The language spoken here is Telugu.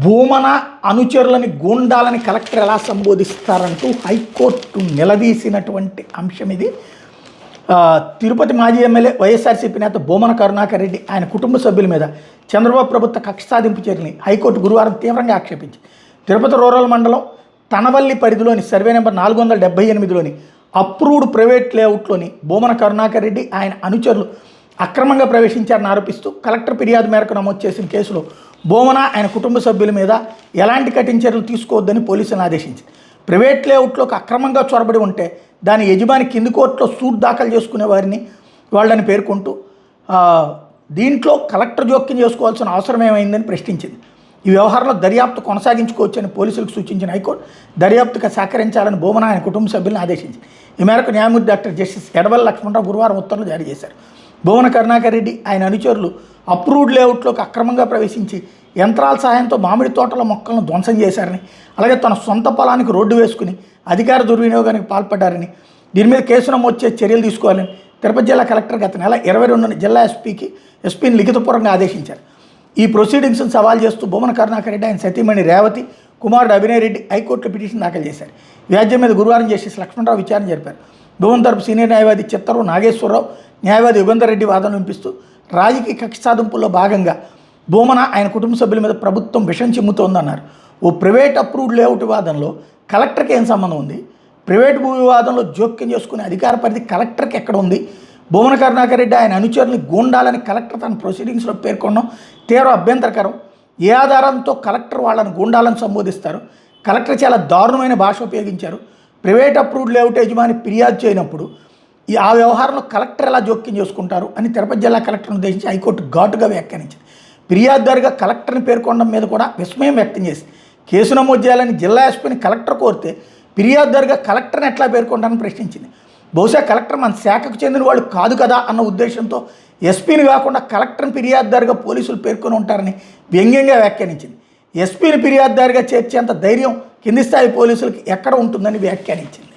భూమన అనుచరులని గూండాలని కలెక్టర్ ఎలా సంబోధిస్తారంటూ హైకోర్టు నిలదీసినటువంటి అంశం ఇది. తిరుపతి మాజీ ఎమ్మెల్యే వైఎస్ఆర్సీపీ నేత భూమన కరుణాకర్ రెడ్డి ఆయన కుటుంబ సభ్యుల మీద చంద్రబాబు ప్రభుత్వ కక్ష సాధింపు చర్యని హైకోర్టు గురువారం తీవ్రంగా ఆక్షేపించింది. తిరుపతి రూరల్ మండలం తనవల్లి పరిధిలోని సర్వే నెంబర్ 478లోని అప్రూవ్డ్ ప్రైవేట్ లేఅవుట్లోని భూమన కరుణాకర్ రెడ్డి ఆయన అనుచరులు అక్రమంగా ప్రవేశించారని ఆరోపిస్తూ కలెక్టర్ ఫిర్యాదు మేరకు నమోదు చేసిన కేసులో భూమన ఆయన కుటుంబ సభ్యుల మీద ఎలాంటి కఠిన చర్యలు తీసుకోవద్దని పోలీసులను ఆదేశించింది. ప్రైవేట్ లేఅవుట్లోకి అక్రమంగా చొరబడి ఉంటే దాని యజమాని కింది కోర్టులో సూట్ దాఖలు చేసుకునే వారిని వాళ్ళని పేర్కొంటూ దీంట్లో కలెక్టర్ జోక్యం చేసుకోవాల్సిన అవసరం ఏమైందని ప్రశ్నించింది. ఈ వ్యవహారంలో దర్యాప్తు కొనసాగించుకోవచ్చని పోలీసులకు సూచించిన హైకోర్టు దర్యాప్తుకు సహకరించాలని భూమన ఆయన కుటుంబ సభ్యులను ఆదేశించింది. ఈ మేరకు న్యాయమూర్తి డాక్టర్ జస్టిస్ ఎడవల్లి లక్ష్మణరావు గురువారం ఉత్తర్వులు జారీ చేశారు. భూమన కరుణాకర్ రెడ్డి ఆయన అనుచరులు అప్రూవ్డ్ లేఅవుట్లోకి అక్రమంగా ప్రవేశించి యంత్రాల సహాయంతో మామిడి తోటల మొక్కలను ధ్వంసం చేశారని, అలాగే తన సొంత పొలానికి రోడ్డు వేసుకుని అధికార దుర్వినియోగానికి పాల్పడ్డారని, దీని మీద కేసు నమోదు చేసి చర్యలు తీసుకోవాలని తిరుపతి జిల్లా కలెక్టర్ గత నెల 22న జిల్లా ఎస్పీని లిఖితపూర్వకంగా ఆదేశించారు. ఈ ప్రొసీడింగ్స్ను సవాల్ చేస్తూ భూమన కరుణాకర్ రెడ్డి ఆయన సతీమణి రేవతి, కుమారుడు అభినయ్ రెడ్డి హైకోర్టులో పిటిషన్ దాఖలు చేశారు. వ్యాజ్యం మీద గురువారం జస్టిస్ లక్ష్మణరావు విచారణ జరిపారు. భూమన తరపు సీనియర్ న్యాయవాది చిత్తరు నాగేశ్వరరావు, న్యాయవాది యుగంధర్ రెడ్డి వాదనలు వినిపిస్తూ రాజకీయ కక్ష సాధింపుల్లో భాగంగా భూమన ఆయన కుటుంబ సభ్యుల మీద ప్రభుత్వం విషం చిమ్ముతోందన్నారు. ఓ ప్రైవేట్ అప్రూవ్డ్ లేఅవుట్ వివాదంలో కలెక్టర్కి ఏం సంబంధం ఉంది? ప్రైవేట్ భూ వివాదంలో జోక్యం చేసుకునే అధికార పరిధి కలెక్టర్కి ఎక్కడ ఉంది? భూమన కరుణాకర్ రెడ్డి ఆయన అనుచరుల్ని గూండాలని కలెక్టర్ తన ప్రొసీడింగ్స్లో పేర్కొనడం తీవ్ర అభ్యంతరకరం. ఏ ఆధారంతో కలెక్టర్ వాళ్ళని గూండాలను సంబోధిస్తారు? కలెక్టర్ చాలా దారుణమైన భాష ఉపయోగించారు. ప్రైవేట్ అప్రూవ్డ్ లేఅవుట్ యజమాని ఫిర్యాదు చేయనప్పుడు ఆ వ్యవహారంలో కలెక్టర్ ఎలా జోక్యం చేసుకుంటారు అని తిరుపతి జిల్లా కలెక్టర్ను ఉద్దేశించి హైకోర్టు ఘాటుగా వ్యాఖ్యానించింది. ఫిర్యాదుదారుగా కలెక్టర్ని పేర్కొనడం మీద కూడా విస్మయం వ్యక్తం చేసింది. కేసు నమోదు చేయాలని జిల్లా ఎస్పీని కలెక్టర్ కోరితే ఫిర్యాదుదారుగా కలెక్టర్ని ఎట్లా పేర్కొంటారని ప్రశ్నించింది. బహుశా కలెక్టర్ మన శాఖకు చెందిన వాళ్ళు కాదు కదా అన్న ఉద్దేశంతో ఎస్పీని కాకుండా కలెక్టర్ని ఫిర్యాదుదారుగా పోలీసులు పేర్కొని ఉంటారని వ్యంగ్యంగా వ్యాఖ్యానించింది. ఎస్పీని ఫిర్యాదుదారుగా చేర్చేంత ధైర్యం కింది స్థాయి పోలీసులకి ఎక్కడ ఉంటుందని వ్యాఖ్యానించింది.